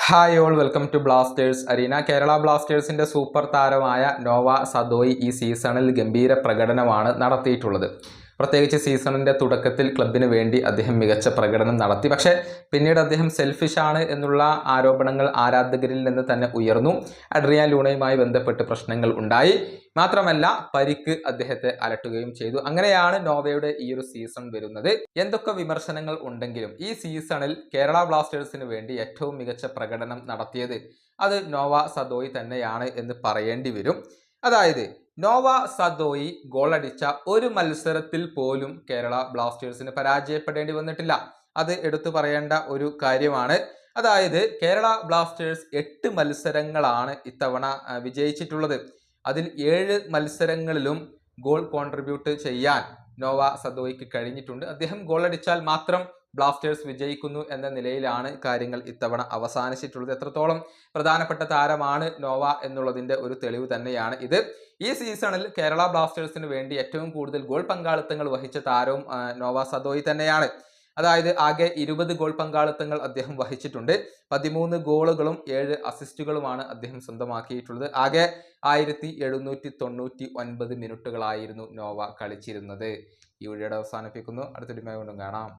Hi all welcome to Blasters arena. Kerala ബ്ലാസ്റ്റേഴ്സിന്റെ super താരമായ Nova സദോയി ഈ സീസണിൽ ഗംഭീര പ്രകടനമാണ് നടത്തിയിട്ടുള്ളത്. പ്രത്യേകിച്ച് സീസണിന്റെ തുടക്കത്തിൽ ക്ലബിന് വേണ്ടി അദ്ദേഹം മികച്ച പ്രകടനം നടത്തി. പക്ഷേ പിന്നീട് അദ്ദേഹം സെൽഫിഷാണ് എന്നുള്ള ആരോപണങ്ങൾ ആരാധകരിൽ നിന്ന് തന്നെ ഉയർന്നു. അഡ്രിയാൻ ലൂണയുമായി ബന്ധപ്പെട്ട് പ്രശ്നങ്ങൾ ഉണ്ടായി. മാത്രമല്ല പരിക്ക് അദ്ദേഹത്തെ അലട്ടുകയും ചെയ്തു. അങ്ങനെയാണ് നോവയുടെ ഈ ഒരു സീസൺ വരുന്നത്. എന്തൊക്കെ വിമർശനങ്ങൾ ഉണ്ടെങ്കിലും ഈ സീസണിൽ കേരള ബ്ലാസ്റ്റേഴ്സിന് വേണ്ടി ഏറ്റവും മികച്ച പ്രകടനം നടത്തിയത് അത് നോവ സദോയി തന്നെയാണ് എന്ന് പറയേണ്ടി വരും. അതായത് നോവ സദോയി ഗോളടിച്ച ഒരു മത്സരത്തിൽ പോലും കേരള ബ്ലാസ്റ്റേഴ്സിന് പരാജയപ്പെടേണ്ടി വന്നിട്ടില്ല. അത് എടുത്തു പറയേണ്ട ഒരു കാര്യമാണ്. അതായത് കേരള ബ്ലാസ്റ്റേഴ്സ് 8 മത്സരങ്ങളാണ് ഇത്തവണ വിജയിച്ചിട്ടുള്ളത്. അതിൽ 7 മത്സരങ്ങളിലും ഗോൾ കോൺട്രിബ്യൂട്ട് ചെയ്യാൻ നോവ സദോയിക്ക് കഴിഞ്ഞിട്ടുണ്ട്. അദ്ദേഹം ഗോളടിച്ചാൽ മാത്രം ബ്ലാസ്റ്റേഴ്സ് വിജയിക്കുന്നു എന്ന നിലയിലാണ് കാര്യങ്ങൾ ഇത്തവണ അവസാനിച്ചിട്ടുള്ളത്. എത്രത്തോളം പ്രധാനപ്പെട്ട താരമാണ് നോവ എന്നുള്ളതിന്റെ ഒരു തെളിവ് തന്നെയാണ് ഇത്. ഈ സീസണിൽ കേരള ബ്ലാസ്റ്റേഴ്സിന് വേണ്ടി ഏറ്റവും കൂടുതൽ ഗോൾ പങ്കാളിത്തങ്ങൾ വഹിച്ച താരവും നോവ സദോയി തന്നെയാണ്. അതായത് ആകെ 20 ഗോൾ പങ്കാളിത്തങ്ങൾ അദ്ദേഹം വഹിച്ചിട്ടുണ്ട്. 13 ഗോളുകളും 7 അസിസ്റ്റുകളുമാണ് അദ്ദേഹം സ്വന്തമാക്കിയിട്ടുള്ളത്. ആകെ 1799 മിനിറ്റുകളായിരുന്നു നോവ കളിച്ചിരുന്നത്. ഈ വീഡിയോയുടെ അവസാനിപ്പിക്കുന്നു. അടുത്ത വീഡിയോയുമായി വീണ്ടും കാണാം.